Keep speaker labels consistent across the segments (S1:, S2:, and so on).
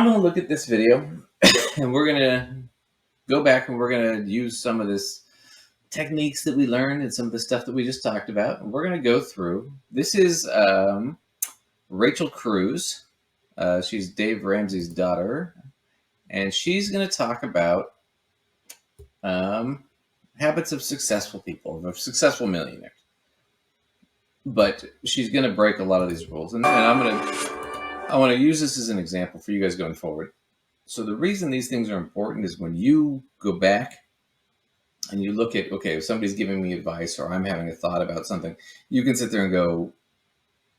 S1: I'm going to look at this video and we're going to go back and we're going to use some of this techniques that we learned and some of the stuff that we just talked about. And we're going to go through. This is Rachael Cruz. She's Dave Ramsey's daughter. And she's going to talk about habits of successful people, of successful millionaires. But she's going to break a lot of these rules. And then I want to use this as an example for you guys going forward. So the reason these things are important is when you go back and you look at, okay, if somebody's giving me advice or I'm having a thought about something, you can sit there and go,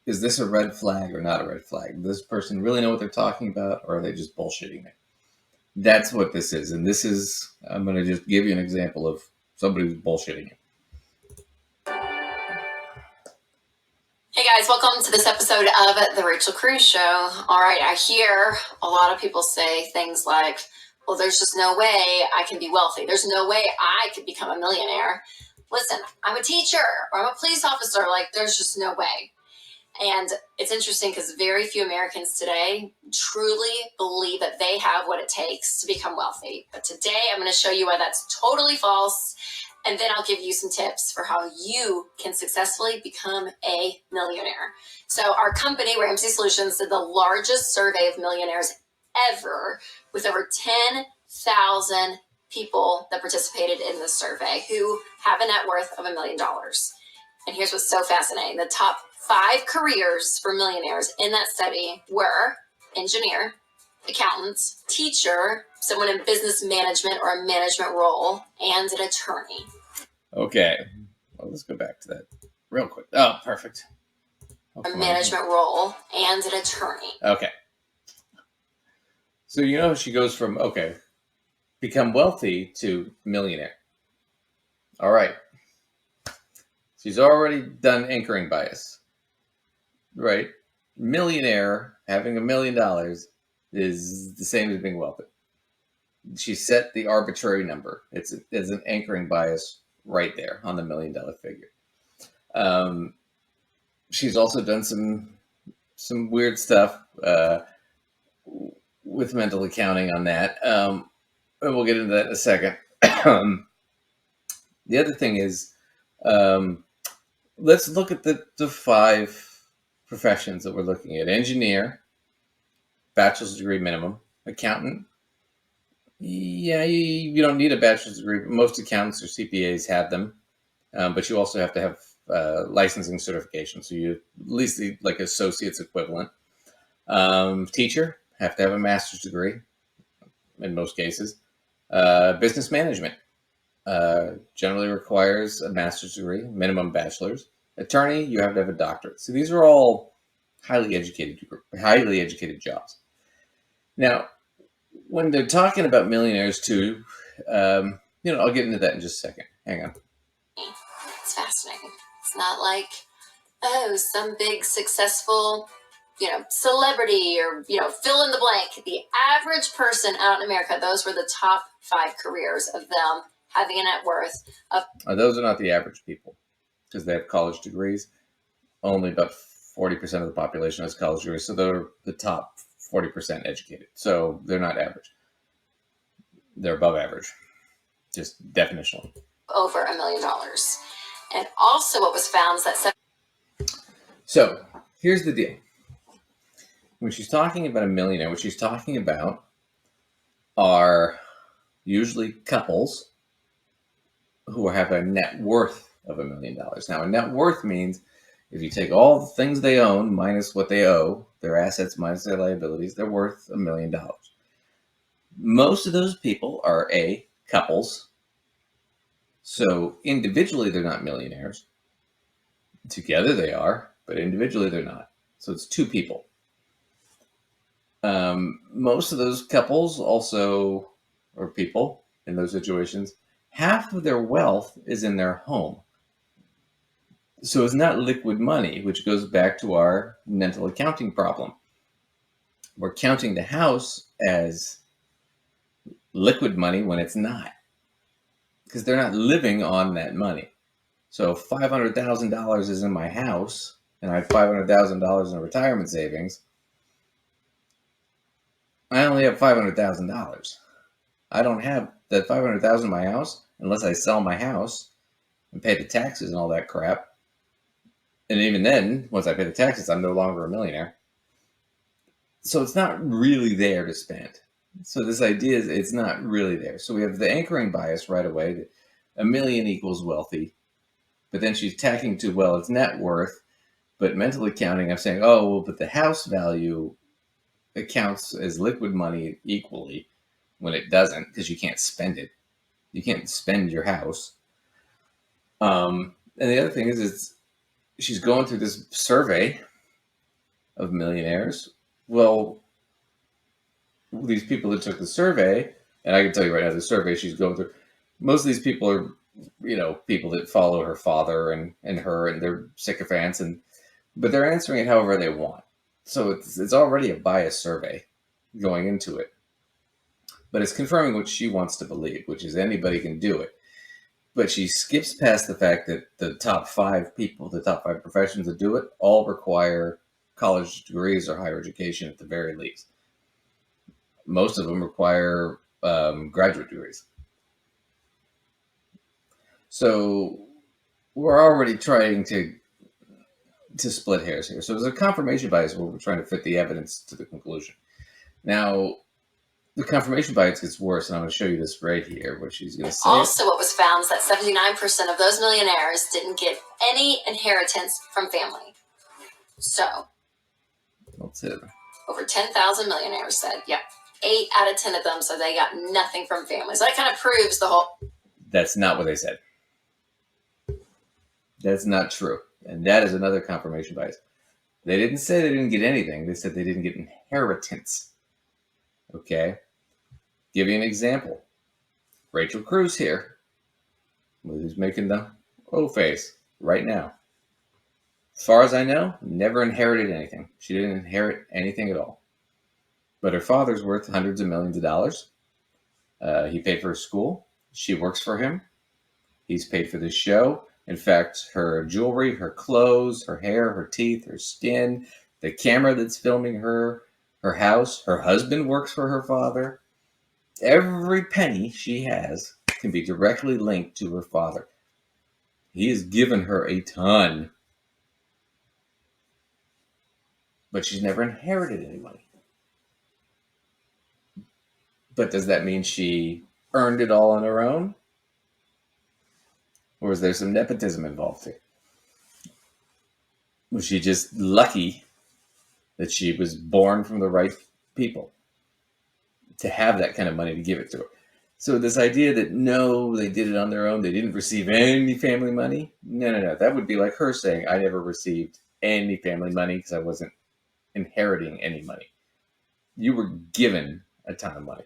S1: is this a red flag or not a red flag? Does this person really know what they're talking about, or are they just bullshitting me? That's what this is. And this is, I'm going to just give you an example of somebody who's bullshitting you.
S2: Hey guys, welcome to this episode of the Rachael Cruz Show. All right, I hear a lot of people say things like, well, there's just no way I can be wealthy. There's no way I could become a millionaire. Listen, I'm a teacher or I'm a police officer. Like, there's just no way. And it's interesting because very few Americans today truly believe that they have what it takes to become wealthy. But today I'm going to show you why that's totally false. And then I'll give you some tips for how you can successfully become a millionaire. So our company, Ramsey Solutions, did the largest survey of millionaires ever with over 10,000 people that participated in this survey who have a net worth of $1 million. And here's what's so fascinating. The top 5 careers for millionaires in that study were engineer, accountant, teacher, someone in business management or a management role, and an attorney.
S1: Okay. Well, let's go back to that real quick. Oh, perfect.
S2: A management role and an attorney.
S1: Okay. So you know she goes from, okay, become wealthy to millionaire. All right. She's already done anchoring bias. Right? Millionaire, having $1 million is the same as being wealthy. She set the arbitrary number. It's an anchoring bias right there on the $1 million figure. She's also done some weird stuff with mental accounting on that. And we'll get into that in a second. The other thing is, let's look at the 5 professions that we're looking at. Engineer, bachelor's degree minimum. Accountant, yeah, you don't need a bachelor's degree, but most accountants or CPAs have them. But you also have to have licensing certification, so you at least the like associate's equivalent. Teacher, have to have a master's degree in most cases. Business management generally requires a master's degree, minimum bachelor's. Attorney, you have to have a doctorate. So these are all highly educated jobs. Now, when they're talking about millionaires too, I'll get into that in just a second. Hang on.
S2: It's fascinating. It's not like, oh, some big successful, celebrity or, fill in the blank. The average person out in America, those were the top 5 careers of them having a net worth of.
S1: Those are not the average people because they have college degrees. Only about 40% of the population has college degrees. So they're the top 40% educated. So they're not average. They're above average, just definitionally.
S2: Over $1 million. And also what was found is that.
S1: So here's the deal. When she's talking about a millionaire, what she's talking about are usually couples who have a net worth of $1 million. Now, a net worth means if you take all the things they own minus what they owe, their assets minus their liabilities, they're worth $1 million. Most of those people are couples. So individually, they're not millionaires. Together they are, but individually they're not. So it's 2 people. Most of those couples also, or people in those situations, half of their wealth is in their home. So it's not liquid money, which goes back to our mental accounting problem. We're counting the house as liquid money when it's not, because they're not living on that money. So $500,000 is in my house and I have $500,000 in retirement savings. I only have $500,000. I don't have that $500,000 in my house unless I sell my house and pay the taxes and all that crap. And even then, once I pay the taxes, I'm no longer a millionaire. So it's not really there to spend. So this idea is it's not really there. So we have the anchoring bias right away that $1 million equals wealthy, but then she's tacking to, well, it's net worth, but mental accounting, I'm saying, oh, well, but the house value accounts as liquid money equally when it doesn't, because you can't spend it. You can't spend your house. And the other thing is she's going through this survey of millionaires. Well, these people that took the survey, and I can tell you right now, the survey she's going through, most of these people are, people that follow her father and her, and they're sycophants, but they're answering it however they want. So it's already a biased survey going into it. But it's confirming what she wants to believe, which is anybody can do it. But she skips past the fact that the top 5 people, the top 5 professions that do it, all require college degrees or higher education at the very least. Most of them require graduate degrees. So we're already trying to split hairs here. So there's a confirmation bias where we're trying to fit the evidence to the conclusion. Now, the confirmation bias gets worse, and I'm going to show you this right here, what she's going to say.
S2: Also, what was found is that 79% of those millionaires didn't get any inheritance from family. So,
S1: That's it.
S2: Over 10,000 millionaires said, yep, 8 out of 10 of them said they got nothing from family. So that kind of proves the whole.
S1: That's not what they said. That's not true. And that is another confirmation bias. They didn't say they didn't get anything. They said they didn't get inheritance. Okay? Give you an example. Rachael Cruz here, who's making the O face right now. As far as I know, never inherited anything. She didn't inherit anything at all. But her father's worth hundreds of millions of dollars. He paid for her school. She works for him. He's paid for this show. In fact, her jewelry, her clothes, her hair, her teeth, her skin, the camera that's filming her, her house, her husband works for her father. Every penny she has can be directly linked to her father. He has given her a ton. But she's never inherited any money. But does that mean she earned it all on her own? Or is there some nepotism involved here? Was she just lucky that she was born from the right people to have that kind of money to give it to her? So this idea that no, they did it on their own, they didn't receive any family money. No. That would be like her saying, I never received any family money because I wasn't inheriting any money. You were given a ton of money.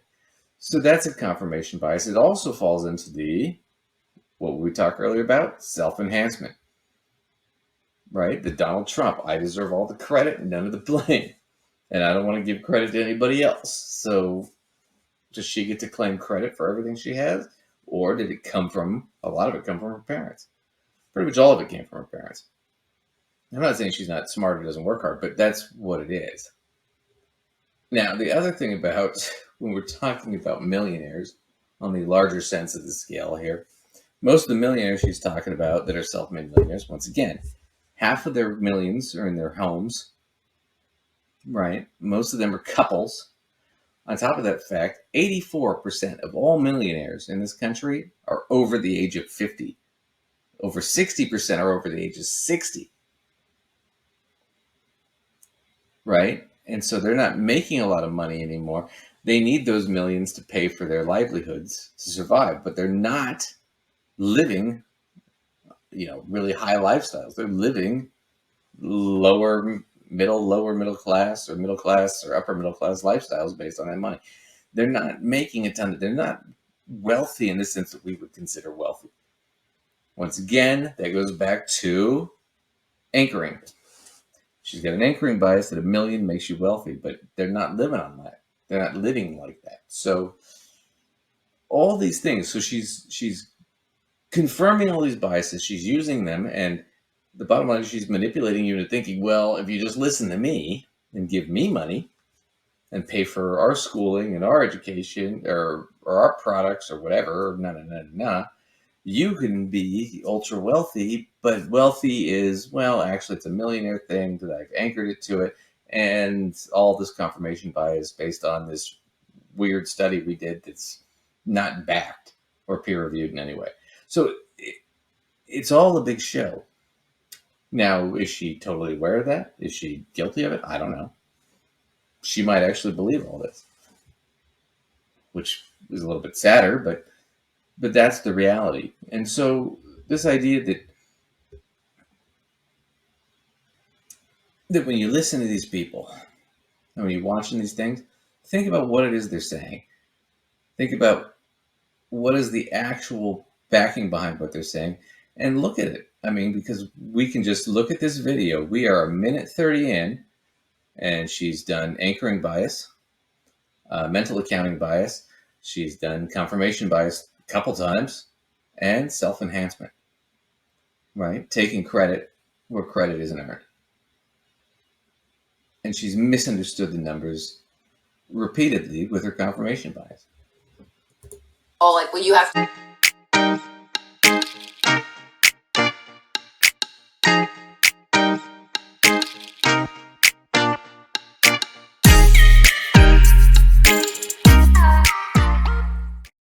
S1: So that's a confirmation bias. It also falls into what we talked earlier about, self-enhancement. Right? The Donald Trump, I deserve all the credit and none of the blame. And I don't want to give credit to anybody else. So does she get to claim credit for everything she has? Or did it come from, a lot of it come from her parents? Pretty much all of it came from her parents. I'm not saying she's not smart or doesn't work hard, but that's what it is. Now, the other thing about when we're talking about millionaires on the larger sense of the scale here, most of the millionaires she's talking about that are self-made millionaires, once again, half of their millions are in their homes, right? Most of them are couples. On top of that fact, 84% of all millionaires in this country are over the age of 50. Over 60% are over the age of 60. Right? And so they're not making a lot of money anymore. They need those millions to pay for their livelihoods to survive, but they're not living, really high lifestyles. They're living lower middle class or upper middle class lifestyles based on that money. They're not making a ton. They're not wealthy in the sense that we would consider wealthy. Once again, that goes back to anchoring. She's got an anchoring bias that $1 million makes you wealthy, but they're not living on that. They're not living like that. So all these things. So she's confirming all these biases. She's using them, and the bottom line is she's manipulating you into thinking, well, if you just listen to me and give me money, and pay for our schooling and our education or our products or whatever, you can be ultra wealthy, but wealthy is, well, actually, it's a millionaire thing that I've anchored it to it. And all this confirmation bias based on this weird study we did that's not backed or peer reviewed in any way. So it's all a big show. Now, is she totally aware of that? Is she guilty of it? I don't know. She might actually believe all this, which is a little bit sadder, but that's the reality. And so this idea that when you listen to these people and when you're watching these things, think about what it is they're saying. Think about what is the actual backing behind what they're saying and look at it. I mean, because we can just look at this video. We are a minute 30 in, and she's done anchoring bias, mental accounting bias. She's done confirmation bias a couple times, and self-enhancement, right? Taking credit where credit isn't earned. And she's misunderstood the numbers repeatedly with her confirmation bias.
S2: Oh, like, well, you have to